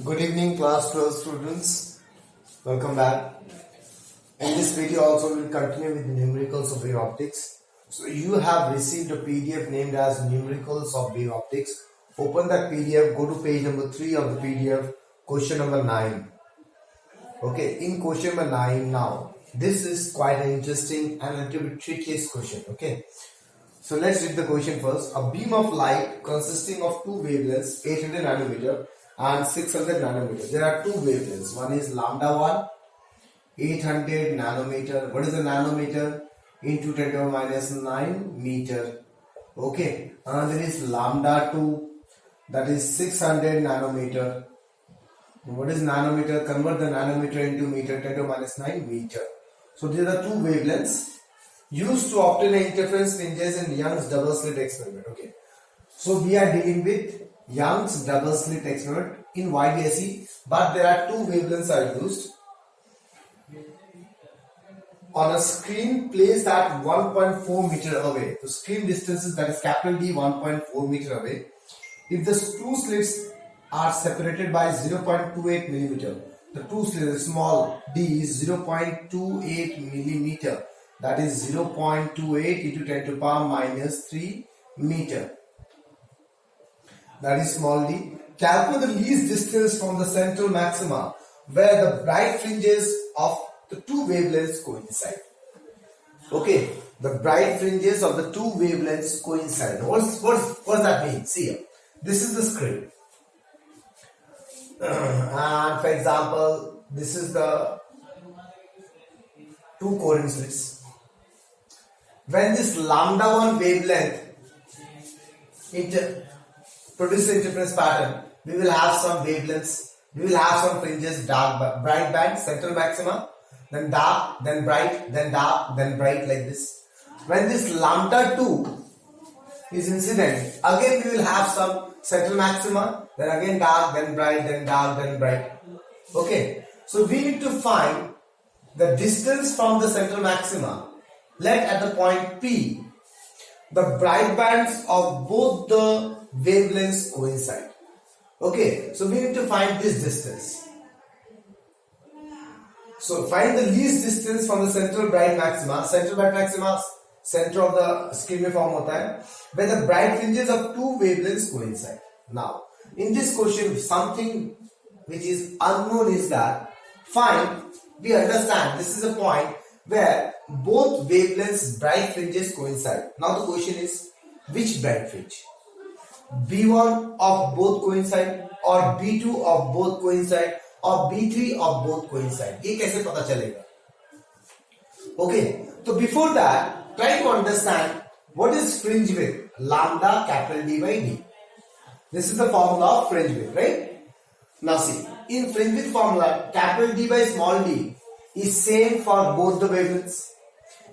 Good evening, class 12 students. Welcome back. In this video also we'll continue with numericals of wave optics. So you have received a PDF named as numericals of wave optics. Open that PDF, go to page number 3 of the PDF, question number 9. Okay, in question number 9 now, this is quite an interesting and a little bit trickiest question. Okay, so let's read the question first. A beam of light consisting of two wavelengths, 800 nanometer and 600 nanometer. There are two wavelengths. One is lambda 1, 800 nanometer. What is the nanometer? Into 10 to the minus 9 meter. Okay. Another is lambda 2, that is 600 nanometer. What is nanometer? Convert the nanometer into meter, 10 to the minus 9 meter. So these are two wavelengths used to obtain interference fringes in Young's double slit experiment. Okay. So we are dealing with Young's double slit experiment in YDSE, but there are two wavelengths are used on a screen placed at 1.4 meter away. The screen distances, that is capital D, 1.4 meter away. If the two slits are separated by 0.28 millimeter, the two slits, small d is 0.28 millimeter, that is 0.28 into 10 to the power minus 3 meter. That is small d. Calculate the least distance from the central maxima where the bright fringes of the two wavelengths coincide. Okay, the bright fringes of the two wavelengths coincide. What does that mean? See here. This is the screen. And for example, this is the two coherent slits. When this lambda 1 wavelength produces interference pattern, we will have some wavelengths, we will have some fringes, dark, bright band, central maxima, then dark, then bright, then dark, then bright, like this. When this lambda 2 is incident, again we will have some central maxima, then again dark, then bright, then dark, then bright. Okay, so we need to find the distance from the central maxima. Let at the point P, the bright bands of both the wavelengths coincide. Okay, so we need to find this distance. So find the least distance from the central bright maxima. Central bright maxima, center of the screen में form होता है, where the bright fringes of two wavelengths coincide. Now, in this question, something which is unknown is that find, we understand this is a point where both wavelengths bright fringes coincide. Now the question is, which bright fringe? B1 of both coincide or B2 of both coincide or B3 of both coincide? ये कैसे पता चलेगा? Okay, so before that, try to understand what is fringe width. Lambda capital D by D. This is the formula of fringe width, right? Now see, in fringe width formula, capital D by small d is same for both the wavelengths,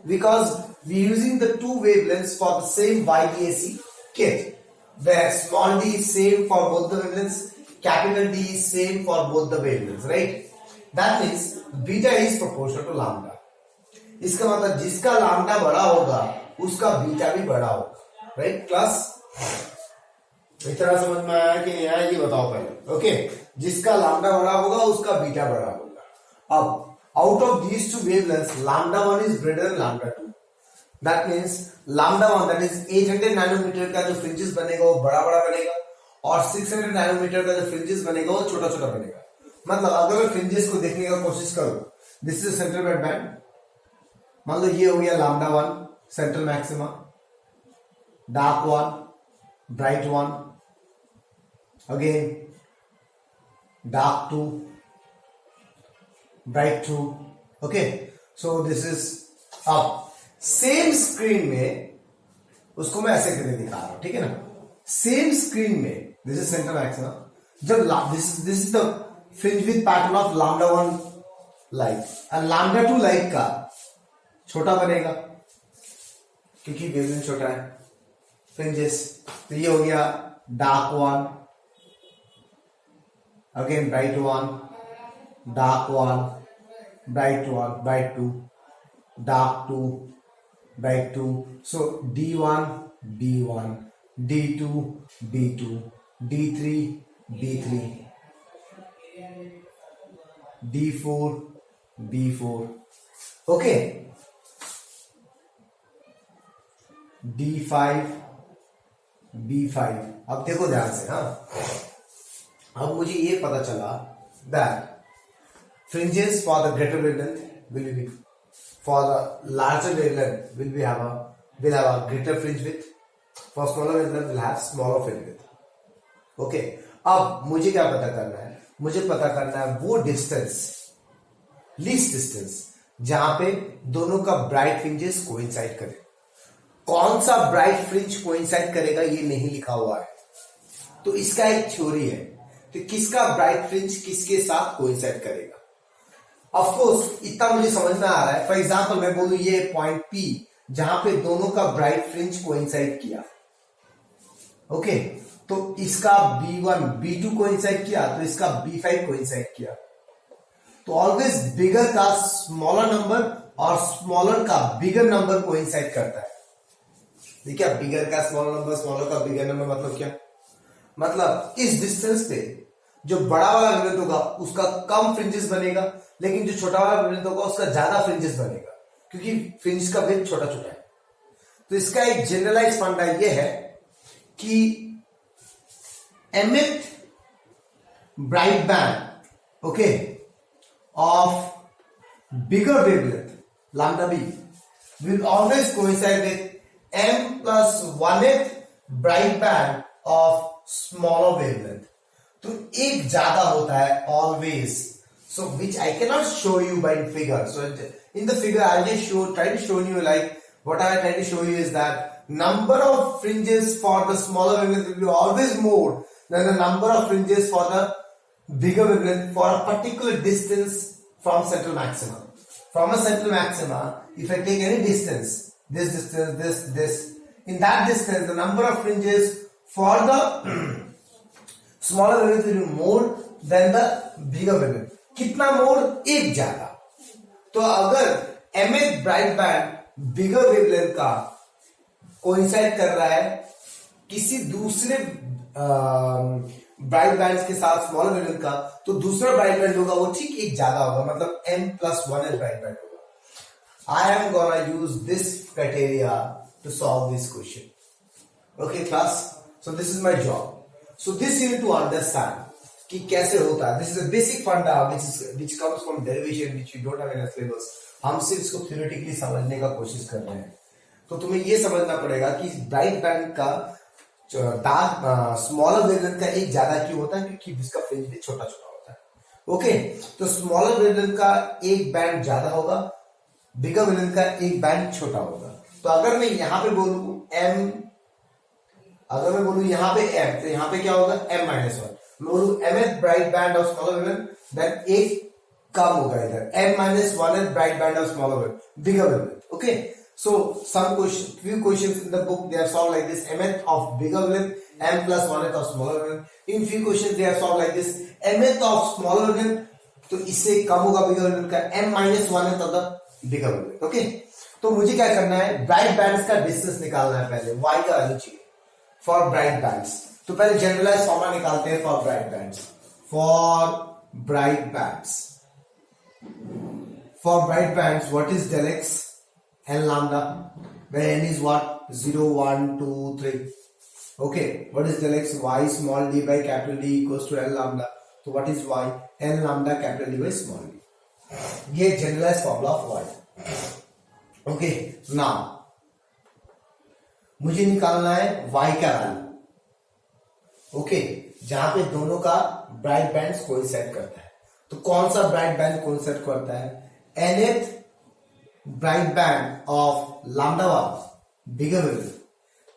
because we are using the two wavelengths for the same YDAC kit, where small d is same for both the wavelengths, capital D is same for both the wavelengths, right? That means beta is proportional to lambda. इसका मतलब जिसका lambda बड़ा होगा उसका beta भी बड़ा होगा, right class? इतना समझ में आया कि नहीं आया ये बताओ पहले. ओके, जिसका lambda बड़ा होगा उसका beta बड़ा होगा. अब out of these two wavelengths, lambda 1 is greater than lambda 2. That means lambda 1, that is 800 nanometer का जो fringes बनेगा वो बड़ा बड़ा बनेगा और 600 nanometer का जो fringes बनेगा वो छोटा छोटा बनेगा. मतलब अगर मैं fringes को देखने का कोशिश करूं, this is central bright band. मान लो ये हो गया lambda 1 central maxima, dark 1, bright 1, again dark 2, bright 2. Okay, so this is अब सेम स्क्रीन में उसको मैं ऐसे करके दिखा रहा हूं, ठीक है ना. सेम स्क्रीन में दिस इज सेंटर मैक्सिमा, जब this is the fringe with pattern of lambda 1 light and lambda 2 light का छोटा बनेगा क्योंकि वेवलेंथ छोटा है फ्रिंजेस. तो ये हो गया dark 1, again bright 1, dark 1, bright 1, bright 2, dark 2, bright 2. So D1, B1, D2, B2, D3, B3. D4 B4, okay, D5 B5। अब देखो ध्यान से, हाँ, अब मुझे ये पता चला that fringes for the greater wavelength will be, for the larger wavelength will have a greater fringe width, for smaller wavelength will have smaller fringe width, okay. अब मुझे क्या पता करना है, मुझे पता करना है वो डिस्टेंस, लीस्ट डिस्टेंस, जहां पे दोनों का ब्राइट फ्रिंजेस कोइंसाइड करे। कौन सा ब्राइट फ्रिंज कोइंसाइड करेगा ये नहीं लिखा हुआ है, तो इसका एक थ्योरी है, तो किसका ब्राइट फ्रिंज किसके साथ कोइंसाइड करेगा। ऑफ कोर्स इतना मुझे समझना आ रहा है। फॉर एग्जांपल मैं बोलूं ये पॉइंट P जहां पे दोनों का ब्राइट फ्रिंज कोइंसाइड किया, ओके, तो इसका B1 B2 कोइंसाइड किया, तो इसका B5 कोइंसाइड किया। तो ऑलवेज बिगर का स्मॉलर नंबर और स्मॉलर का बिगर नंबर कोइंसाइड करता है। देखिए, बिगर का स्मॉलर नंबर, स्मॉलर का बिगर नंबर मतलब क्या, मतलब इस डिस्टेंस पे जो बड़ा वाला वेवलेंथ होगा उसका कम फ्रिंजेस बनेगा, लेकिन जो छोटा वाला वेवलेंथ होगा उसका ज्यादा फ्रिंजेस बनेगा, क्योंकि फ्रिंज का वेव छोटा छोटा है। तो इसका एक जनरलाइज फंडा ये है कि emit bright band, okay, of bigger wavelength lambda b will always coincide with m plus 1th bright band of smaller wavelength। तो एक ज्यादा होता है always, so which I cannot show you by figure। So in the figure I just try to show you, like what I try to show you is that number of fringes for the smaller wavelength will be always more than the number of fringes for the bigger wavelength for a particular distance from central maxima। From a central maxima, if I take any distance, this distance, this, in that distance, the number of fringes for the smaller wavelength will be more than the bigger wavelength। कितना more? एक ज्यादा। तो अगर mth bright band बिगर wavelength का coincide कर रहा है किसी दूसरे ब्राइट बैंड के साथ स्मॉलर वेवलेंथ का, तो दूसरा ब्राइट बैंड होगा वो ठीक एक ज्यादा होगा, मतलब m+1 ब्राइट बैंड होगा। I am gonna use this criteria to solve this question, okay class. So this is my job. So this you need to understand कि कैसे होता है। दिस इज अ बेसिक फंडा which comes from derivation which you don't have in a syllabus। हम सिर्फ इसको theoretically समझने का कोशिश कर रहे हैं। तो तुम्हें ये समझना पड़ेगा कि ब्राइट बैंड का स्मॉलर वेवलेंथ का एक ज्यादा क्यों होता है, क्योंकि इसका फ्रिंज भी छोटा छोटा होता है, ओके। तो स्मॉलर वेवलेंथ का एक बैंड ज्यादा होगा, बिगर वेवलेंथ का एक बैंड छोटा होगा। तो अगर मैं यहां पे बोलूं m, अगर मैं बोलूं यहां पे m, तो यहां पे क्या होगा m-1। मैं बोलूं mth bright band of smaller wavelength, then एक कम होगा इधर m-1th bright band of smaller wavelength, bigger wavelength, okay. So few questions in the book they are solved like this: mth of bigger wavelength, m+1th of smaller wavelength. In few questions they are solved like this: mth of smaller wavelength, तो इससे कम होगा bigger wavelength का, m-1th of the bigger wavelength, okay. तो मुझे क्या करना है, bright bands का डिस्टेंस निकालना है। पहले y का वैल्यू चाहिए फॉर ब्राइट बैंड्स। तो पहले जनरलाइज फॉर्मूला निकालते हैं for bright bands. For bright bands, for bright bands, what is del x and lambda, where n is what, 0 1 2 3, okay. What is del x? Y small d by capital D equals to L lambda. So what is y? N lambda capital D by small d. ये generalized formula of y, okay. Now मुझे निकालना है y का value, okay, जहां पे दोनों का bright band coincide करता है। तो कौन सा ब्राइट बैंड कोइंसाइड करता है? nth bright band of lambda 1 bigger wavelength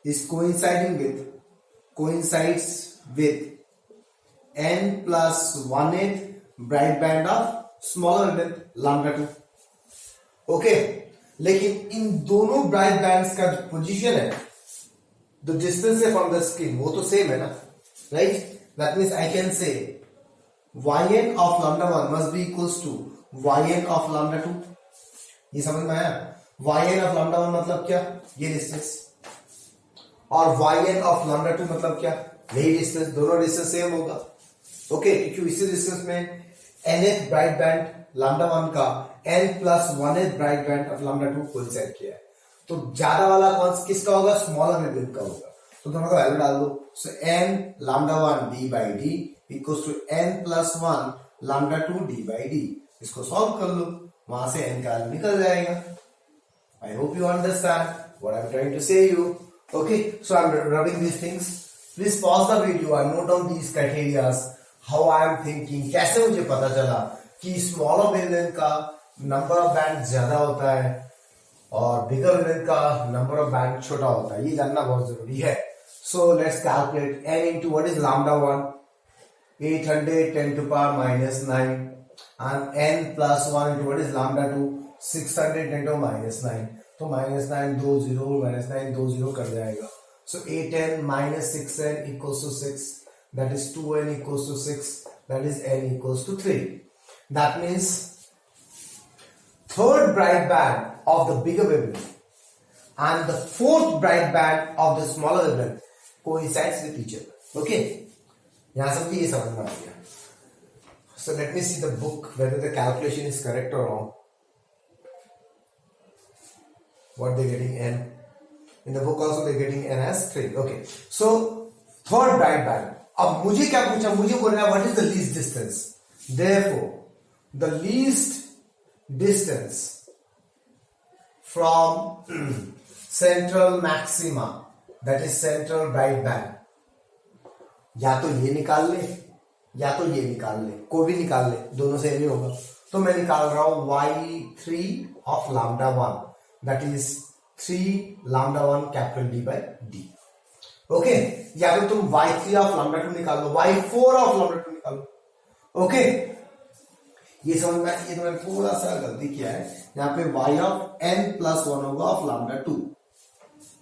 is coincides with n plus 1th bright band of smaller wavelength lambda 2, okay. लेकिन इन दोनों ब्राइट बैंड्स का जो पोजीशन है, जो डिस्टेंस है फ्रॉम द स्क्रीन, वो तो सेम है ना, right. That means I can say yn of lambda 1 must be equals to yn of lambda 2। ये समझ में आया? yn of lambda 1 मतलब क्या? ये डिस्टेंस, और yn of lambda 2 मतलब क्या? यही डिस्टेंस, दोनों डिस्टेंस सेम होगा, ओके, क्योंकि इसी डिस्टेंस में nth ब्राइट बैंड लैम्डा 1 का n plus 1th bright band of lambda 2 coincide किया है, तो ज्यादा वाला कौन किसका होगा, स्मॉलर वेवलेंथ का होगा, तो दोनों का वैल्यू डाल दो। So n lambda 1 d by D equals to n plus 1 lambda 2 d by D. इसको सॉल्व कर लो, वहां से n का वैल्यू निकल जाएगा। I hope you understand what I'm trying to say you. Okay, so I'm rubbing these things. Please pause the video and note down these criteria. How I am thinking. कैसे मुझे पता चला कि smaller wavelength का number of band ज्यादा होता है और बिगर वेवलेंथ का नंबर ऑफ बैंड छोटा होता है, ये जानना बहुत जरूरी है। So let's calculate n into what is lambda 1, 800 10 to power minus 9, and n plus 1 into what is lambda 2, 600 10 to minus 9, तो minus 9 दो जीरो minus 9 दो जीरो कर जाएगा। So 8n minus 6n equals to 6, that is 2n equals to 6, that is n equals to 3. That means third bright band of the bigger wavelength and the fourth bright band of the smaller wavelength coincides with each other. Okay, यहाँ सब ये समझ में आ गया। So let me see the book whether the calculation is correct or wrong. What they're getting n in the book also they're getting n as 3. Okay, so third bright band. अब मुझे क्या पूछा, मुझे बोल रहा है what is the least distance. Therefore the least distance from central maxima, that is central bright band, या तो ये निकाल ले या तो ये निकाल ले, कोई भी निकाल ले, दोनों से नहीं होगा, तो मैं निकाल रहा हूं y3 of lambda 1, that is 3 lambda 1 capital D by D. Okay, या तो तुम y3 of lambda 2 निकाल लो, y4 of lambda 2 निकाल लो। ओके, ये समझ में, ये तो मैंने थोड़ा सा गलती किया है, यहाँ पे y of n plus 1 होगा of lambda 2।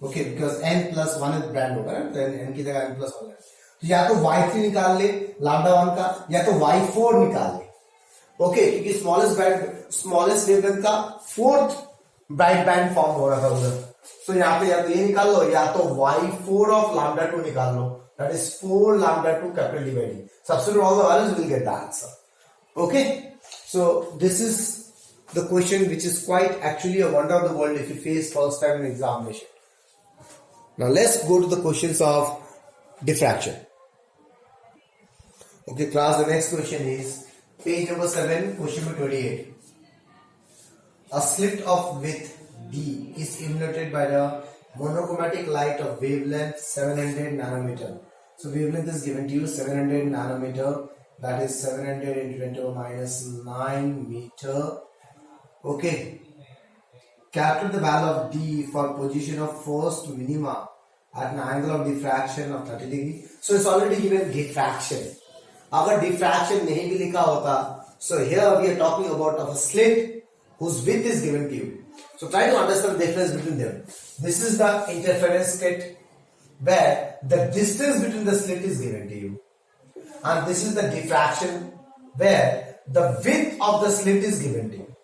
Okay, because n plus 1 is brand होगा ना, तो n की जगह n plus 1 है, तो या तो y3 निकाल ले lambda 1 का, या तो y4 निकाल ले। ओके, क्योंकि स्मॉलेस्ट वेवलेंथ का फोर्थ ब्राइट बैंड फॉर्म हो रहा था उधर, तो यहाँ पे या तो ये निकाल लो या तो y4 of lambda 2 निकाल लो, that is 4 lambda 2 capital D by D. Substitute all the values, you will get the answer. Okay, so this is the question which is quite actually a wonder of the world if you face first time in examination. Now let's go to the questions of diffraction. Okay class, the next question is page number 7, question number 28. A slit of width D is illuminated by the monochromatic light of wavelength 700 nanometer. So wavelength is given to you 700 nanometer, that is 700 into 10 to the minus 9 meter. Okay, calculate the value of D for position of first minima at an angle of diffraction of 30 degree. So it's already given diffraction. अगर diffraction नहीं भी लिखा होता, so here we are talking about of a slit whose width is given to you. So try to understand the difference between them. This is the interference slit where the distance between the slit is given to you, and this is the diffraction where the width of the slit is given to you.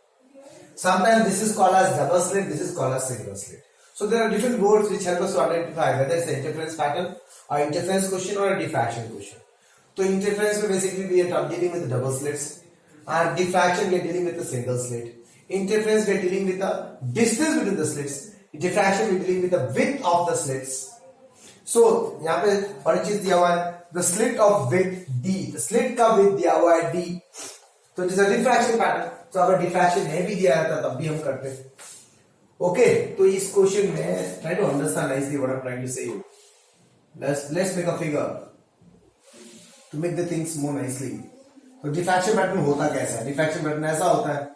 Sometimes this is called as double slit, this is called as single slit. So there are different words which help us to identify whether it's an interference pattern or interference question or a diffraction question. So interference basically we are dealing with the double slits, and diffraction we are dealing with the single slit. Interference we are dealing with the distance between the slits. Diffraction we are dealing with the width of the slits. So यहाँ पे और चीज दिया हुआ है the slit of width D, the slit का width दिया हुआ है D, तो it is a diffraction pattern. तो अगर diffraction नहीं भी दिया रहता तब भी हम करते। ओके, तो इस क्वेश्चन में try to understand nicely what I'm trying to say. Let's make a figure to make the things more nicely. तो diffraction pattern होता कैसा है? diffraction pattern ऐसा होता है,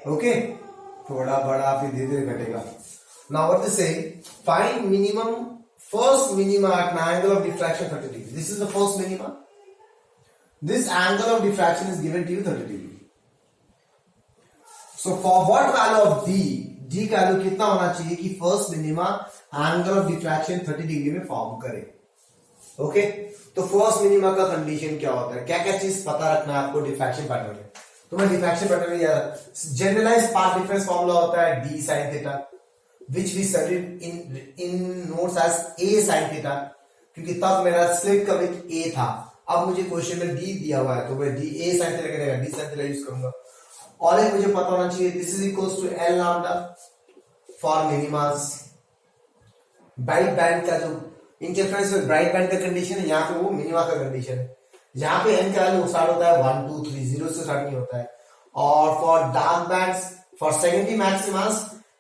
ओके, थोड़ा बड़ा फिर धीरे धीरे घटेगा। Now what they say, find minimum, first minima at an angle of diffraction 30 degree. This is the first minima. This angle of diffraction is given to you 30 degree. So for what value of D, D का value कितना होना चाहिए कि first minima angle of diffraction 30 degree में form करे। Okay, तो first minima का condition क्या होता है, क्या क्या चीज पता रखना है आपको डिफ्रैक्शन पैटर्न में। तो मैं डिफ्रैक्शन पैटर्न में याद, जनरलाइज पाथ डिफरेंस फॉर्मूला होता है d sin theta, which we studied in notes as a sin theta, क्योंकि तब मेरा स्लिट का विड्थ a था। अब मुझे क्वेश्चन में डी दिया हुआ है तो मैं डी ए साइन थीटा रहेगा, डी साइन थीटा यूज करूंगा। और एक मुझे पता होना चाहिए this is equals to L lambda for minimas. Bright band का जो इंटरफेरेंस में ब्राइट बैंड का कंडीशन है, यहाँ पे वो मिनिमा का कंडीशन है। यहाँ पे एन का वैल्यू स्टार्ट होता है 1 2 3, 0 से स्टार्ट नहीं होता है। और for dark bands for secondary maximas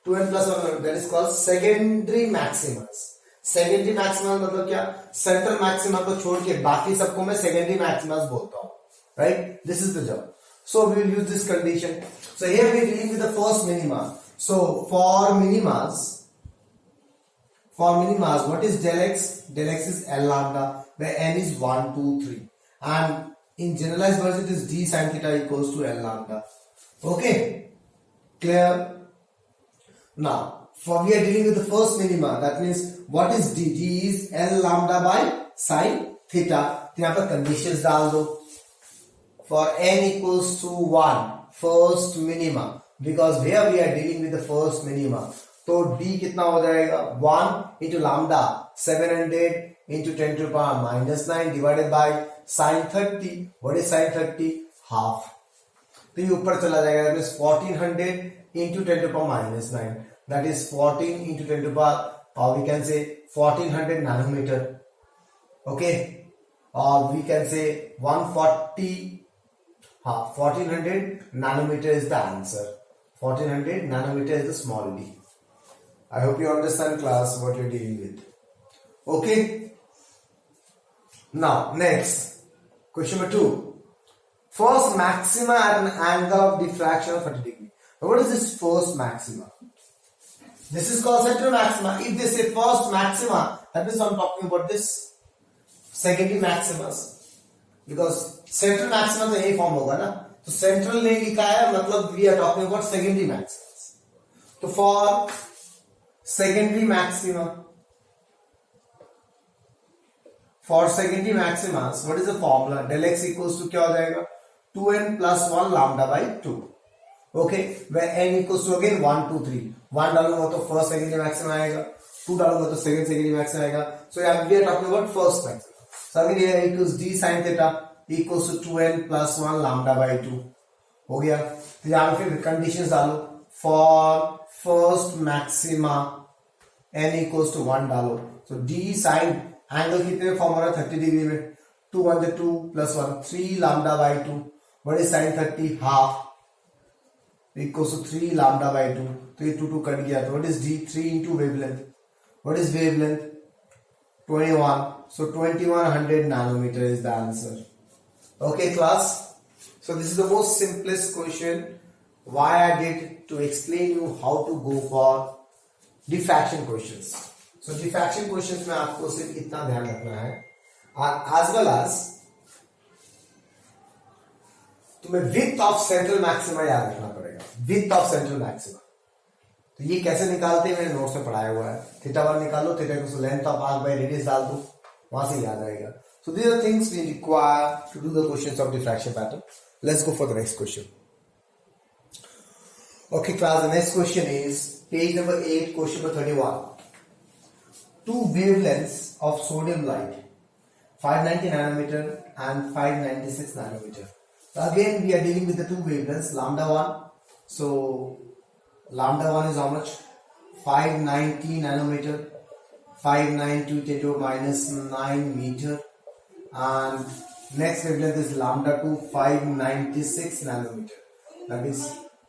2n+1 that is called secondary maximas. Secondary maximas मतलब क्या, सेंट्रल मैक्सिमा को छोड़ के बाकी सबको मैं सेकेंडरी मैक्सिमस बोलता हूँ, right. This is the job, so we will use this condition. So here we are dealing with the first minima. So for minimas what is del x? Del x is L lambda where n is 1 2 3 and in generalized version it is d sin theta equals to L lambda. Okay, clear? Now for we are dealing with the first minima, that means what is d? D is L lambda by sin theta. तो यहाँ पर conditions डाल दो for n equals to 1 first minima, because here we are dealing with the first minima. तो d कितना हो जाएगा 1 into lambda 700 into 10 to the power minus 9 divided by sin 30. What is sin 30? Half. तो ये ऊपर चला जाएगा, that is 1400 into 10 to the power minus 9, that is 14 into 10 to the power, or we can say 1400 nanometer. Okay, or we can say 140. 1400 nanometer is the answer. 1400 nanometer is the small d. I hope you understand class what you're dealing with. Okay. Now next question number 2. First maxima at an angle of diffraction of 30 degree. Now what is this first maxima? This is called central maxima. If they say first maxima, that means I'm talking about this secondary maximas. Because central maxima तो यही form होगा ना, तो central ने लिखा है मतलब we are talking about secondary maximas. तो for secondary maxima what is the formula? Del x equals to क्या हो जाएगा 2n+1 lambda by 2। Okay, where n equals to again 1 2 3, 1 डालूंगा तो फर्स्ट सेकेंडरी मैक्सिमा आएगा, 2 डालूंगा तो सेकेंडरी मैक्सिमा आएगा। सो यहाँ we are talking about first maxima. So again here equals d sin theta equals to 2n+1 lambda by 2 हो गया। तो यहाँ पे फिर कंडीशंस डालो for first maxima n equals to 1 डालो, तो d sin एंगल कितने में फॉर्म हो रहा है 30 डिग्री में, 2 1 2 plus 1 3 lambda by 2। What is sin 30? Half equals to 3 lambda by 2। तो ये 2 2 कट गया, तो what is d? 3 into wavelength। What is wavelength? 21, so 2100 nanometer is the answer. Okay class, so this is the most simplest question why I did to explain you how to go for diffraction questions. So diffraction questions में आपको सिर्फ इतना ध्यान रखना है, as well as तुम्हें width of central maxima याद रखना पड़ेगा, width of central maxima। तो ये कैसे निकालते हैं मैंने नोट्स में पढ़ाया हुआ है। थीटा 1 निकालो, theta equals length of arc by radius डाल दो, वहां से याद आएगा। So these are things we require to do the questions of diffraction pattern. Let's go for the next question. Okay class, the next question is page number 8, question number 31। Two wavelengths of sodium light 590 nanometer and 596 nanometer. So again we are dealing with the two wavelengths lambda 1. So lambda 1 is how much? 590 nanometer, 592 10 to the minus 9 meter, and next wavelength is lambda 2 596 nanometer, that is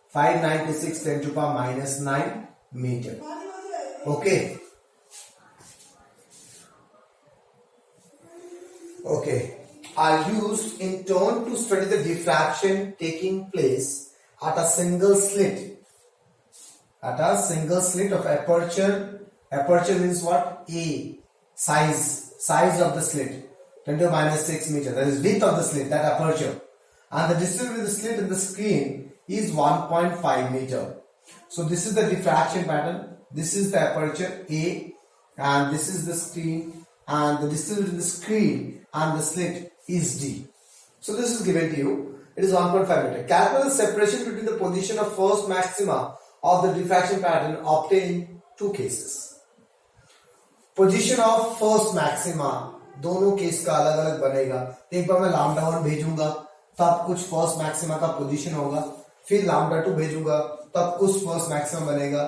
596 10 to the power minus 9 meter. Okay, okay, are used in turn to study the diffraction taking place at a single slit. At a single slit of aperture. Aperture means what? A. Size of the slit. 10 to the minus 6 meter. That is width of the slit, that aperture. And the distance between the slit and the screen is 1.5 meter. So this is the diffraction pattern. This is the aperture A, and this is the screen, and the distance between the screen and the slit is D. So this is given to you. It is 1.5 meter. Calculate the separation between the position of first maxima of the diffraction pattern obtained in two cases. Position of first maxima, दोनों case का अलग अलग बनेगा। तो एक बार मैं lambda 1 भेजूंगा तब कुछ फर्स्ट मैक्सिमा का पोजीशन होगा, फिर लैम्डा 2 भेजूंगा तब कुछ फर्स्ट मैक्सिमा बनेगा।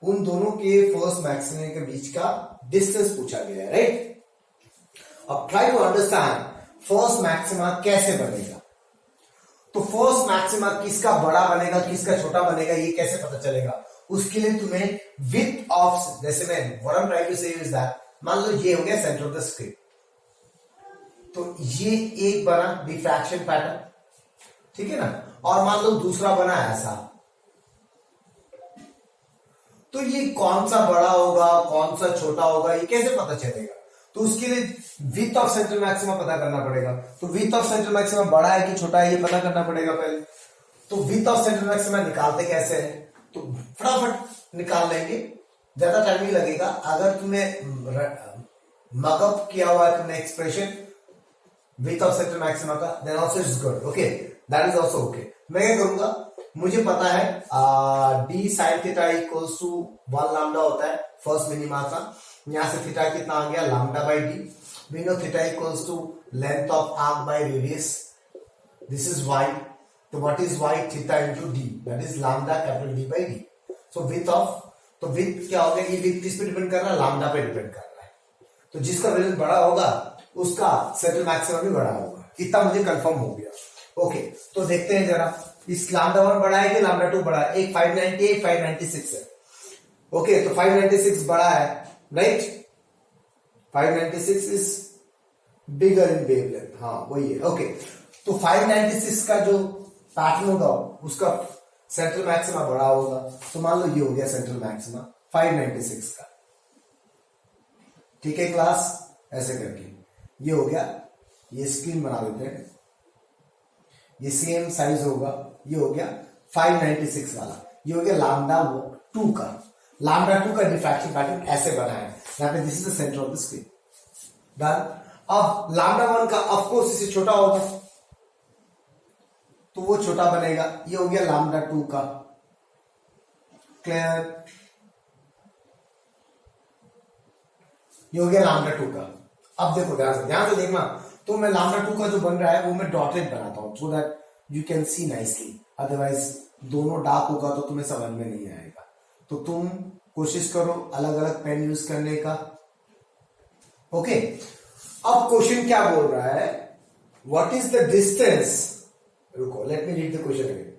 उन दोनों के फर्स्ट मैक्सिमा के बीच का डिस्टेंस पूछा गया है, राइट। अब try to understand first maxima कैसे बनेगा। तो फर्स्ट मैक्सिमा किसका बड़ा बनेगा किसका छोटा बनेगा ये कैसे पता चलेगा, उसके लिए तुम्हें विड्थ ऑफ, जैसे मैं what I am trying to say is that, मान लो ये हो गया सेंटर ऑफ द स्क्रीन, तो ये एक बना डिफ्रैक्शन पैटर्न, ठीक है ना, और मान लो दूसरा बना ऐसा, तो ये कौन सा बड़ा होगा कौन सा छोटा होगा ये कैसे पता चलेगा। तो उसके लिए विड्थ ऑफ सेंट्रल मैक्सिमा पता करना पड़ेगा। तो विड्थ ऑफ सेंट्रल मैक्सिमा बड़ा है कि छोटा है ये पता करना पड़ेगा पहले। तो विड्थ ऑफ सेंट्रल मैक्सिमा निकालते कैसे है, तो फटाफट निकाल लेंगे, ज्यादा टाइम नहीं लगेगा। अगर तुम्हें मकअप किया हुआ है तुमने expression width of central maxima का, then also it's good, okay, that is also okay. मैं क्या करूंगा, मुझे पता है d sine theta equals to 1 lambda होता है फर्स्ट मिनिमा का। यहां से थीटा कितना आ गया lambda by d. We know theta equals to length of arc by radius, this is y. तो what is y, theta into d, that is lambda capital D by d. So width of, तो width क्या होगा, ये width किस पे depend कर रहा है, लैम्डा पे डिपेंड कर रहा है। तो जिसका वैल्यू बड़ा होगा उसका सेंट्रल मैक्सिमा भी बड़ा होगा, इतना मुझे कंफर्म हो गया। ओके, तो देखते हैं जरा इस लैम्डा 1 बड़ा है कि लैम्डा 2 बड़ा है। एक 590 एक 596 है। ओके, तो 596 बड़ा है, right. 596 is bigger in wavelength, हाँ वही है। ओके, तो 596 का जो पैटर्न होगा उसका सेंट्रल मैक्सिमा बड़ा होगा। तो मान लो ये हो गया सेंट्रल मैक्सिमा 596 का, ठीक है क्लास, ऐसे करके ये हो गया। ये स्क्रीन बना देते हैं, ये सेम साइज होगा, ये हो गया 596 वाला, ये हो गया लैम्डा 2 का। लैम्डा 2 का डिफ्रैक्शन पैटर्न ऐसे बना है, यहाँ पे this is the centre of the screen, done. अब लैम्डा 1 का ऑफ कोर्स इससे छोटा होगा तो वो छोटा बनेगा, ये हो गया लैम्डा 2 का, क्लियर, ये हो गया लैम्डा 2 का। अब देखो ध्यान से देखना, तो मैं लैम्डा 2 का जो बन रहा है वो मैं डॉटेड बनाता हूं so that you can see nicely, otherwise दोनों डार्क होगा तो तुम्हें समझ में नहीं आएगा। तो तुम कोशिश करो अलग अलग पेन यूज करने का, ओके। अब क्वेश्चन क्या बोल रहा है, व्हाट इज द डिस्टेंस, रुको let me read the question again.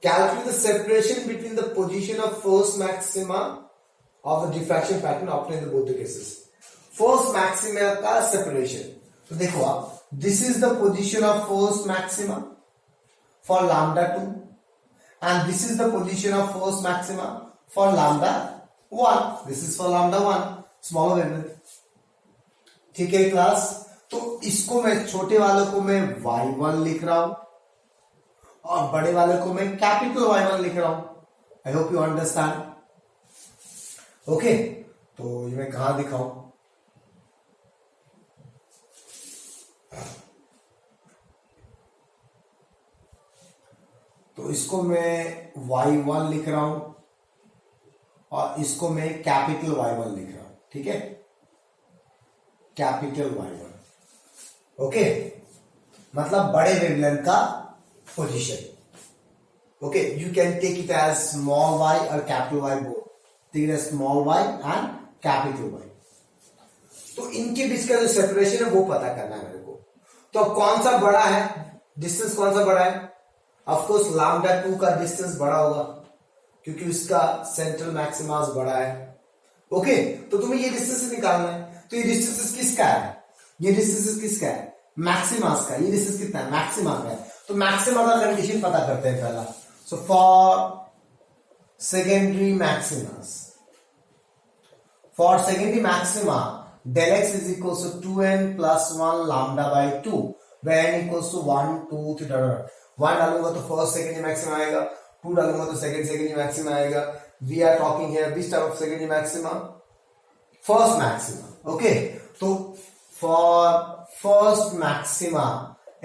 Calculate the separation between the position of first maxima of the diffraction pattern obtain in both the cases. First maxima का separation, तो देखो आप, this is the position of first maxima for lambda 2 and this is the position of first maxima for lambda 1, this is for lambda 1 smaller wavelength, ठीक है class. तो इसको मैं छोटे वाले को मैं y1 लिख रहा हूं और बड़े वाले को मैं कैपिटल Y1 लिख रहा हूं। I hope you understand, okay. तो ये मैं कहां दिखाऊं, तो इसको मैं y1 लिख रहा हूं और इसको मैं कैपिटल Y1 लिख रहा हूं, ठीक है, कैपिटल Y1, ओके, मतलब बड़े वेवलेंथ का position, okay. You can take it as small y और कैपिटल Y बोथ, ठीक है, small y and capital Y। तो इनके बीच का जो सेपरेशन है वो पता करना है मेरे को। तो अब कौन सा बड़ा है, डिस्टेंस कौन सा बड़ा है, ऑफ कोर्स लैम्डा 2 का डिस्टेंस बड़ा होगा क्योंकि उसका सेंट्रल मैक्सिमास बड़ा है, ओके। तो तुम्हें ये डिस्टेंस निकालना है। तो ये डिस्टेंस किसका है, ये डिस्टेंस किसका है, मैक्सिमास का। ये डिस्टेंस कितना है, मैक्सिमा का है। तो मैक्सिमा का कंडीशन पता करते हैं पहला। So for secondary maximas, for secondary maxima del x is equals to 2n plus 1 lambda by 2 where n equals to 1 2 3 1 डालूंगा तो फर्स्ट सेकेंडरी मैक्सिमा आएगा, 2 डालूंगा तो सेकेंडरी मैक्सिमा आएगा। We are talking here which type of secondary maxima, first maxima, okay. तो for first maxima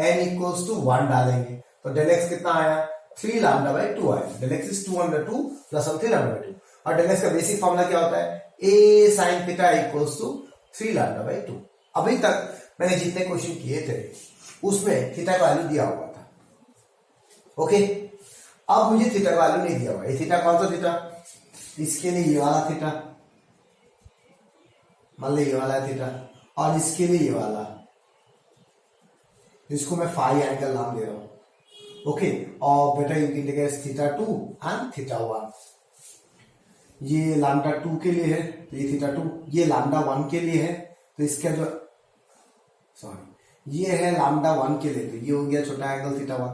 n equals to 1 डालेंगे तो del x कितना आया, 3 लैम्डा बाय 2 आया। del x is 2/2 plus 3 lambda by 2 और del x का basic formula क्या होता है, a sin theta equals to 3 lambda by 2। अभी तक मैंने जितने क्वेश्चन किए थे उसमें थीटा का वैल्यू दिया हुआ था। ओके, अब मुझे थीटा का वैल्यू नहीं दिया हुआ। ये थीटा कौन सा थीटा, इसके लिए ये वाला थीटा, मान लो ये वाला थीटा, और इसके लिए ये वाला, जिसको मैं फाई एंगल नाम दे रहा हूं। ओके, और बेटा you can take theta 2 and theta 1। ये लैम्डा 2 के लिए है तो ये थीटा 2, ये लैम्डा 1 के लिए है तो इसका जो सॉरी ये है लैम्डा 1 के लिए, तो ये हो गया छोटा एंगल थीटा 1।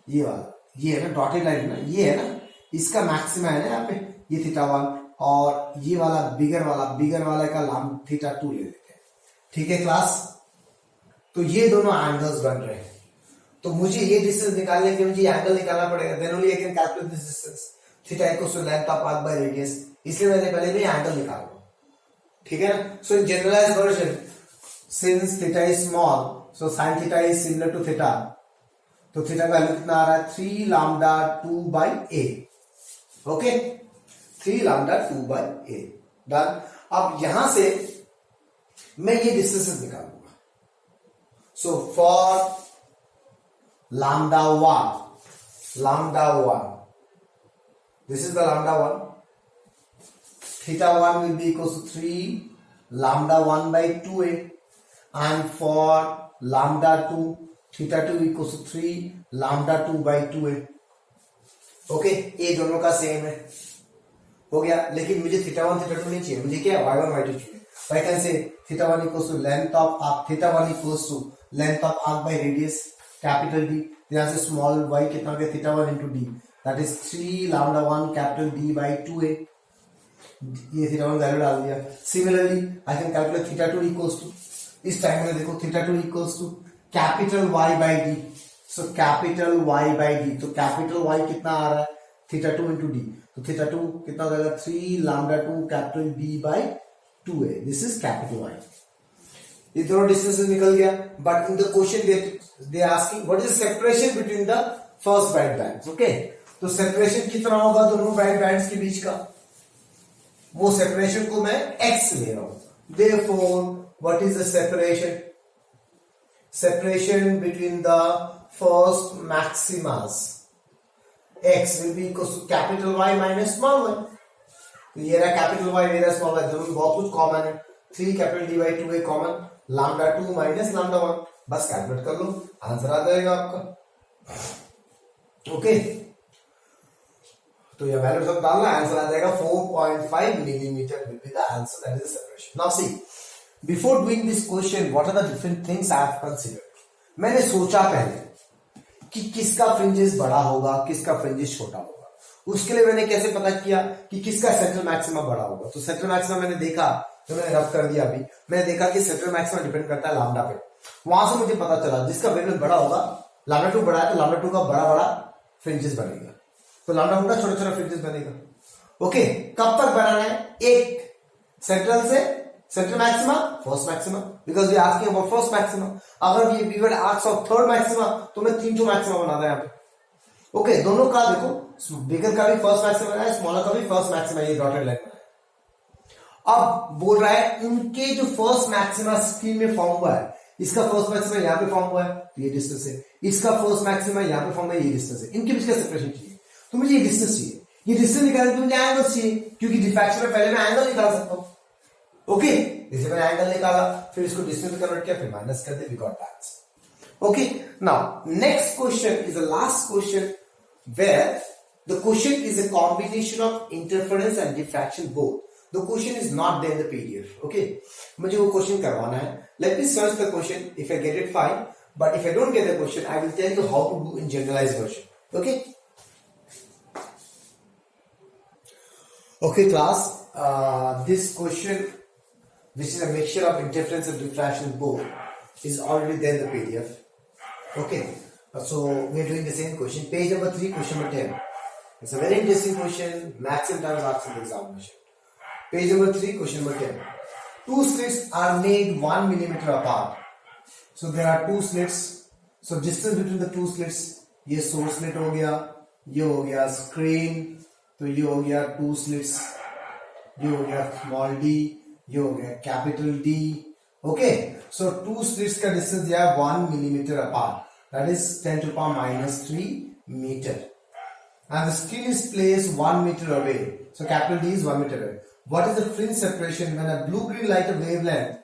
ये वाला ये है ना डॉटेड लाइन ना, ये है ना, इसका मैक्सिमा है ना यहाँ पे, ये थीटा 1, और ये वाला बिगर वाला का लाम थीटा 2 ले लेते हैं। ठीक है क्लास, तो ये दोनों एंगल्स बन रहे हैं, तो मुझे ये डिस्टेंस निकालने के लिए मुझे एंगल निकालना पड़ेगा, then only I can calculate this distance. Theta equals to length of arc by radius, इसलिए मैंने पहले भी एंगल निकाला। ठीक है ना, so in generalised version since theta is small so sin theta is similar to theta, तो theta का वैल्यू कितना आ रहा है 3 lambda 2 by a। Okay, 3 lambda 2 by a done. अब यहां से मैं ये डिस्टेंसेस निकालूंगा। So for lambda 1, this is the lambda 1, theta 1 will be equals to 3 lambda 1 by 2a, and for lambda 2 theta 2 equals to 3 lambda 2 by 2a। Okay, ये दोनों का same है, हो गया। लेकिन मुझे थीटा 1 थीटा 2 नहीं चाहिए, मुझे क्या y1 y2 चाहिए। I can say theta 1 equals to length of arc, theta 1 equals to length of arc by radius capital D, यहां से स्मॉल y कितना हो गया theta 1 into D, that is 3 lambda 1 capital D by 2a। ये theta 1 value डाल दिया। Similarly I can calculate theta 2 equals to, इस time में देखो theta 2 equals to capital Y by D, so capital Y by D, तो capital Y कितना आ रहा है थीटा 2 इंटू डी, तो थीटा 2 कितना हो जाएगा 3 lambda 2 capital D by 2a, this is capital Y। ये दोनों डिस्टेंसेस निकल गया, but in the question they asking what is separation between the first bright bands. Okay, तो सेपरेशन कितना होगा दोनों ब्राइट बैंड्स के बीच का, वो सेपरेशन को मैं x ले रहा हूं। Therefore what is the separation, separation between the first maximas x will be equal to capital Y minus small y। तो ये रहा कैपिटल Y, ये रहा स्मॉल y, दोनों बहुत कुछ कॉमन है, 3 capital D by 2a common, lambda 2 minus lambda 1, बस कैलकुलेट कर लो, आंसर आ जाएगा आपका। ओके, तो ये वैल्यू सब डालना, आंसर आ जाएगा 4.5 millimetre will be the answer, that is the separation. Now see, before doing this question what are the different things I have considered. मैंने सोचा पहले कि किसका फ्रिंजेस बड़ा होगा, किसका फ्रिंजेस छोटा होगा। उसके लिए मैंने कैसे पता किया कि किसका सेंट्रल मैक्सिमा बड़ा होगा, तो सेंट्रल मैक्सिमा मैंने देखा, तो मैंने रब कर दिया। अभी मैंने देखा कि सेंट्रल मैक्सिमा डिपेंड करता है लैम्डा पे, वहां से मुझे पता चला जिसका वेवलेंथ बड़ा होगा, लैम्डा 2 बड़ा है तो लैम्डा 2 का बड़ा बड़ा फ्रिंजेस बनेगा, तो लैम्डा 2 का छोटा छोटा फ्रिंजेस बनेगा। ओके, कब तक बनाना है, एक सेंट्रल से central maxima first maxima, because we asking about first maxima. अगर we were asked of third maxima तो मैं 3 मैक्सिमा बना रहा है यहाँ पे। ओके, दोनों का देखो, बिगर का भी फर्स्ट मैक्सिमा है, स्मॉलर का भी फर्स्ट मैक्सिमा, ये डॉटेड लाइन है। अब बोल रहा है इनके जो फर्स्ट मैक्सिमा स्क्रीन में फॉर्म हुआ है, इसका फर्स्ट मैक्सिमा यहां पे फॉर्म हुआ है तो ये डिस्टेंस है, इसका फर्स्ट मैक्सिमा यहां पे फॉर्म है, ये डिस्टेंस है, इनके बीच का सेपरेशन चाहिए, तो मुझे ये डिस्टेंस चाहिए। ये डिस्टेंस निकालने के लिए मुझे एंगल चाहिए, क्योंकि डिफ्रैक्शन में पहले मैं एंगल निकाल सकता हूं। ओके, इसलिए मैंने एंगल निकाला, फिर इसको डिस्टेंस में कन्वर्ट किया, फिर माइनस कर दिया, we got the answer. Okay, now next question is the last question where the question is a combination of interference and diffraction both. The question is not there in the PDF. Okay, मुझे वो question करवाना है. Let me search the question. If I get it, fine. But if I don't get the question, I will tell you how to do in generalized version. Okay. Okay, class. This question, which is a mixture of interference and diffraction both, is already there in the PDF. Okay. So we are doing the same question. Page number 3, question number 10. It's a very interesting question. Maximum times asked in the examination. Page number 3, question number 10. Two slits are made 1 millimeter apart. So there are two slits. So distance between the two slits. ये source slit हो गया, ये हो गया screen, तो ये हो गया two slits, ये हो गया small d, ये हो गया capital D, okay, so two slits का डिस्टेंस दिया है 1 मिलीमीटर apart, that is 10 to the power minus 3 metre, and the screen is placed 1 meter away, so capital D is 1 meter away. What is the fringe separation when a blue green light of wavelength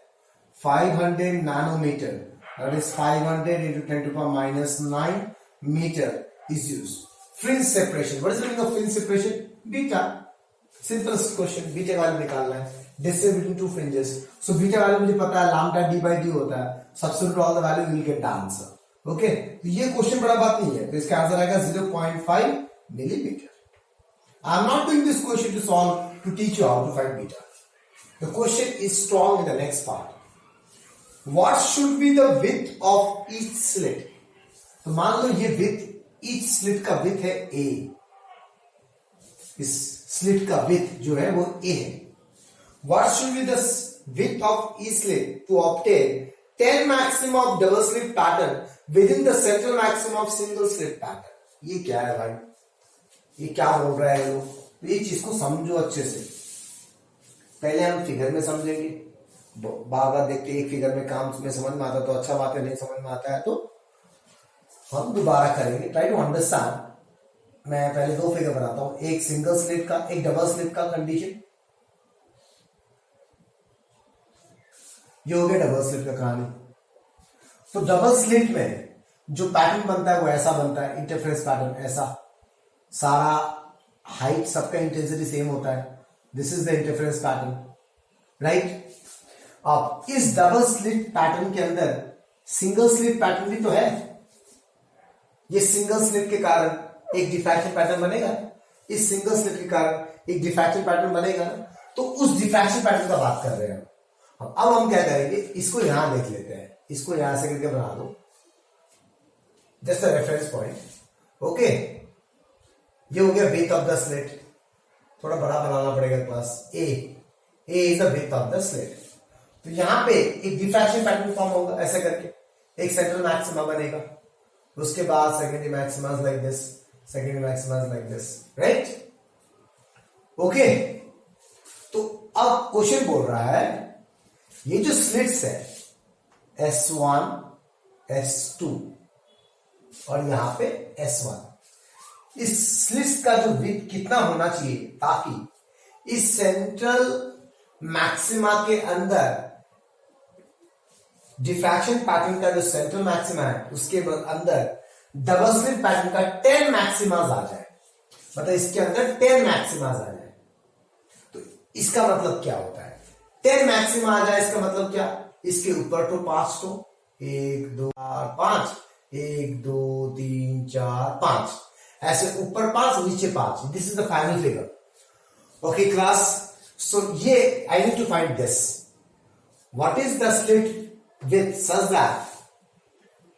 500 nanometer, that is 500 into 10 to the power minus 9 meter is used? Fringe separation, what is the meaning of fringe separation? Beta. Simple question, beta value निकालना है, distance between two fringes. So beta value मुझे पता है lambda D by D होता है, substitute all the value will get the answer. Okay, तो ये question बड़ा बात नहीं है, तो इसका आंसर आएगा 0.5 millimeter. I am not doing this question to solve to teach you how to find beta. The question is strong in the next part. What should be the width of each slit? तो मान लो ये width, each slit का width है A. इस slit का width जो है वो A है. What should be the width of each slit to obtain 10 maximum of double slit pattern within the central maximum of single slit pattern? ये क्या है भाई, ये क्या बोल रहा है लोग, ये चीज को समझो अच्छे से. पहले हम फिगर में समझेंगे, बार बार देखते एक फिगर में काम में समझ में आता तो अच्छा बात है, नहीं समझ में आता है तो हम दोबारा करेंगे. Try to understand. मैं पहले दो फिगर बनाता हूं, एक सिंगल स्लिट का, एक डबल स्लिट का कंडीशन. ये हो गया डबल स्लिट का कहानी. तो डबल स्लिट में जो पैटर्न बनता है वो ऐसा बनता है, इंटरफेरेंस पैटर्न ऐसा, सारा हाइट सबका इंटेंसिटी सेम होता है. This is the interference pattern, right. अब इस डबल स्लिट पैटर्न के अंदर सिंगल स्लिट पैटर्न भी तो है. ये सिंगल स्लिट के कारण एक डिफ्रैक्शन पैटर्न बनेगा, इस सिंगल स्लिट के कारण एक डिफ्रैक्शन पैटर्न बनेगा. तो उस डिफ्रैक्शन पैटर्न का बात कर रहे हैं हम. अब हम क्या करेंगे, इसको यहां देख लेते हैं, इसको यहां से करके बना दो, just a reference point. Okay, ये हो गया विड्थ ऑफ द स्लिट. थोड़ा बड़ा बनाना पड़ेगा class. A is the width of the slit. तो यहां पे एक डिफ्रैक्शन पैटर्न फॉर्म होगा ऐसे करके, एक सेंट्रल मैक्सिमा बनेगा, उसके बाद secondary maxima like this, secondary maxima is like this, right? Okay. तो अब क्वेश्चन बोल रहा है ये जो स्लिट्स है S1, S2 और यहां पे S1, इस स्लिट्स का जो विड्थ कितना होना चाहिए ताकि इस सेंट्रल मैक्सिमा के अंदर डिफ्रैक्शन पैटर्न का जो सेंट्रल मैक्सिमा है उसके अंदर डबल स्लिट पैटर्न का 10 मैक्सिमास आ जाए, मतलब इसके अंदर 10 मैक्सिमास आ जाए. तो इसका मतलब क्या होता है, 10 मैक्सिमा आ जाए इसका मतलब क्या, इसके ऊपर तो 5 तो 1 2 5, 1 2 3 4 5, ऐसे ऊपर 5 नीचे 5. This is the final figure. Okay class, so ये I need to find this. What is the slit with such that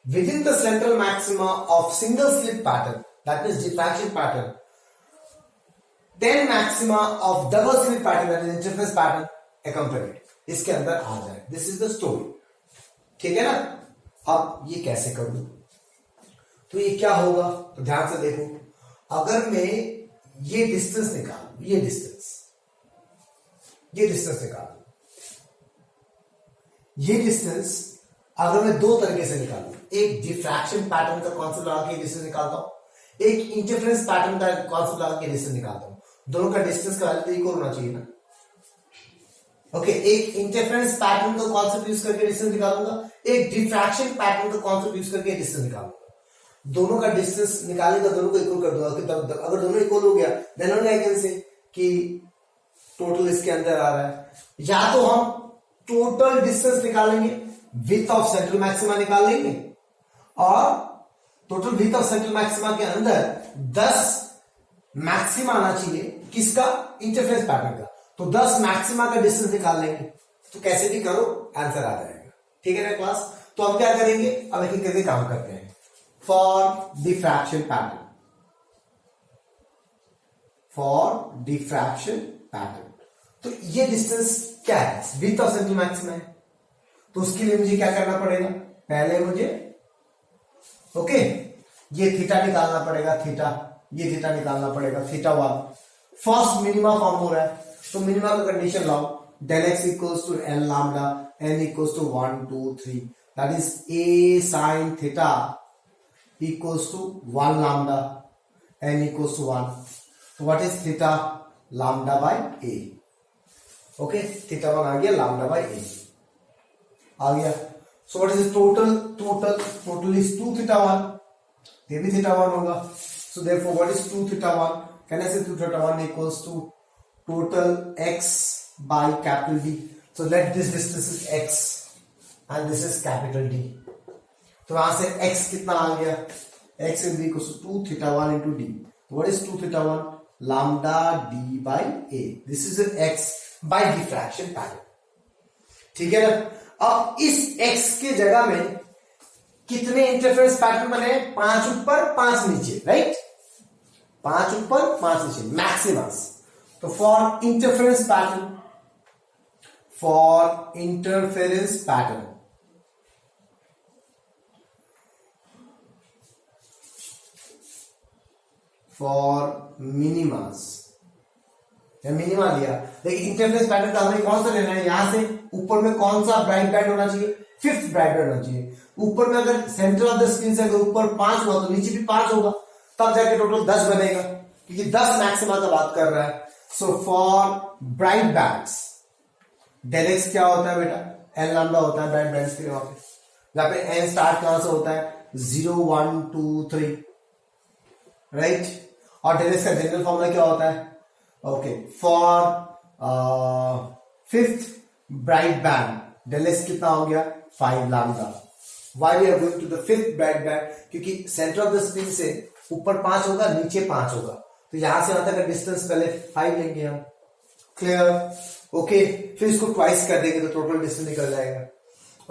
within the central maxima of single slit pattern, that is diffraction pattern, 10 maxima of double slit pattern, that is interface pattern accompanied, इसके अंदर आ जाए. This is the story. ठीक है ना. अब ये कैसे करूं, तो ये क्या होगा, तो ध्यान से देखो. अगर मैं ये डिस्टेंस निकालू, ये डिस्टेंस निकालू, ये डिस्टेंस अगर मैं दो तरीके से निकालू, एक डिफ्रैक्शन पैटर्न का कॉन्सेप्ट लगा के डिस्टेंस निकालता हूं, एक इंटरफेरेंस पैटर्न का कॉन्सेप्ट लगा के डिस्टेंस निकालता हूं. दोनों का डिस्टेंस का वैल्यू इक्वल होना चाहिए ना. ओके, एक इंटरफेरेंस पैटर्न का कॉन्सेप्ट यूज करके डिस्टेंस निकालूंगा, एक डिफ्रैक्शन पैटर्न का कॉन्सेप्ट यूज करके डिस्टेंस निकालूंगा. दोनों का डिस्टेंस निकालेगा, दोनों को इक्वल कर दूंगा. अगर दोनों इक्वल हो गया then only I can say कि टोटल इसके अंदर आ रहा है. या तो हम टोटल डिस्टेंस निकालेंगे, विड्थ ऑफ सेंट्रल मैक्सिमा निकाल लेंगे, और total width of central maxima के अंदर 10 मैक्सिमा आना चाहिए, किसका, इंटरफेरेंस पैटर्न का. तो 10 मैक्सिमा का डिस्टेंस निकाल लेंगे. तो कैसे भी करो आंसर आ जाएगा. ठीक है ना क्लास. तो हम क्या करेंगे, अब एक करके काम करते हैं. फॉर डिफ्रैक्शन पैटर्न, तो ये डिस्टेंस क्या है, विड्थ ऑफ सेंट्रल मैक्सिमा है. तो उसके लिए मुझे क्या करना पड़ेगा, पहले मुझे ओके ये थीटा निकालना पड़ेगा, ये थीटा निकालना पड़ेगा, थीटा 1. फर्स्ट मिनिमा फॉर्म हो रहा है, तो मिनिमा का कंडीशन लाओ. del x equals to n lambda, n equals to 1, 2, 3. That is a sin theta equals to 1 lambda, n equals to 1. So what is theta? Lambda by a. Okay, theta 1 आ गया, lambda by a आ गया. So what is the total? Total is 2 theta 1. ये भी theta 1 होगा. So therefore what is 2 theta 1? Can I say 2 theta 1 equals to total x by capital D? So let this distance is x and this is capital D. तो वहां से x कितना आ गया? X will be equals to 2 theta 1 into D. What is 2 theta 1? Lambda D by A. This is an x by diffraction pattern. ठीक है ना? अब इस x के जगह में कितने इंटरफेरेंस पैटर्न बने? 5 ऊपर 5 नीचे, राइट? 5 ऊपर 5 नीचे, मैक्सिमस. तो for interference pattern for मिनिमास, minima लिया. देखिए इंटरफेरेंस पैटर्न का हमें कौन सा लेना है? यहां से ऊपर में कौन सा ब्राइट बैंड होना चाहिए? 5th ब्राइट बैंड होना चाहिए. ऊपर में अगर सेंटर ऑफ द स्क्रीन से अगर ऊपर 5 हुआ तो नीचे भी 5 होगा, तब जाके टोटल 10 बनेगा, क्योंकि 10 मैक्सिमा का बात कर रहा है. So for bright bands del x क्या होता है बेटा? एन लैम्डा होता है ब्राइट बैंड्स के लिए. वहां पे जहां पे एन स्टार्ट कहां से होता है? 0, 1, 2, 3, राइट? और डेल एक्स का जनरल फॉर्मूला क्या होता है? Okay, for 5th bright band del x कितना हो गया? 5 lambda. Why we are going to the 5th bright band? क्योंकि सेंटर ऑफ द स्क्रीन से ऊपर 5 होगा, नीचे 5 होगा, तो यहां से वहां तक का डिस्टेंस पहले 5 लेंगे हम. क्लियर? ओके, फिर इसको ट्वाइस कर देंगे तो टोटल डिस्टेंस निकल जाएगा.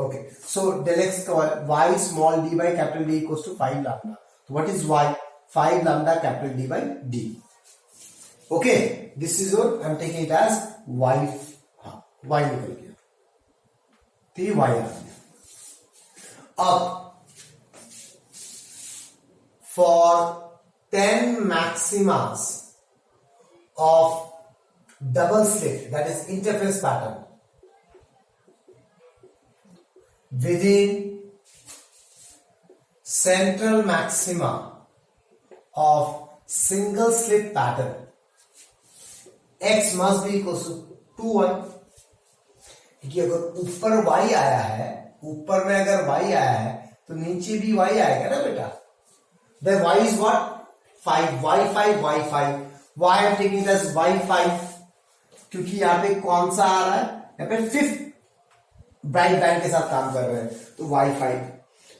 ओके, सो डेल एक्स का y small d by capital D equals to 5 lambda. तो what is y? 5 lambda capital D by D. Okay, this is what I'm taking it as y. Y निकल गया, तो ये y आ गया. अब for 10 maximas of double slit, that is interface pattern, within central maxima of single slit pattern, x must be equals to 2y. क्योंकि अगर ऊपर y आया है, ऊपर में अगर y आया है तो नीचे भी y आएगा ना बेटा. Then y is what? 5, y5, y5. Why I am taking it as y5? क्योंकि यहाँ पे कौन सा आ रहा है? यहाँ पे 5th ब्राइट बैंड के साथ काम कर रहे हैं, तो y5.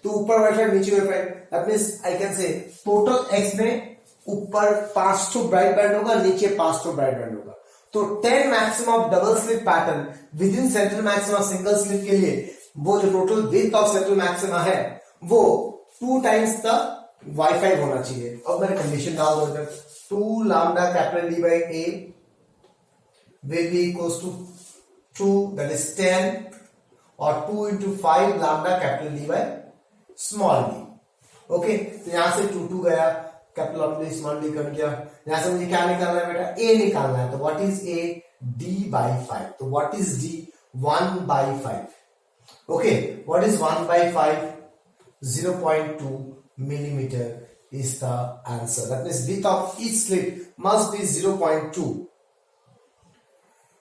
तो ऊपर y5 नीचे y5. That means I can say total x में ऊपर 5 तो ब्राइट बैंड होगा, नीचे 5 तो ब्राइट बैंड होगा. तो 10 maximum of double slit pattern with in central maxima single slit के लिए वो जो total width of central maxima है वो 2 times द y5 होना चाहिए. अब मैंने कंडीशन डाल दो इधर. 2 lambda capital D by A will be equals to 2, that is 10, और 2 into 5 lambda capital D by small d. Okay, तो यहां से 2 गया, capital of D small D cut गया. यहां से मुझे क्या निकालना है बेटा? a निकालना है. तो what is a? d by 5. तो what is d? 1 by 5. Okay, what is 1 by 5? 0.2 millimeter is the answer. That means width of each slit must be 0.2.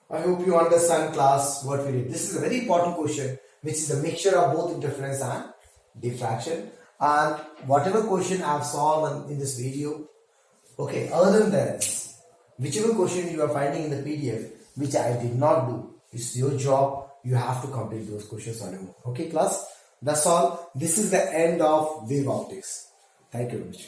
I hope you understand class what we did. This is a very important question which is a mixture of both interference and diffraction. And whatever question I have solved in this video, okay, other than that, whichever question you are finding in the PDF which I did not do, it's your job. You have to complete those questions on your own. Okay, class? That's all. This is the end of wave optics. Thank you very much.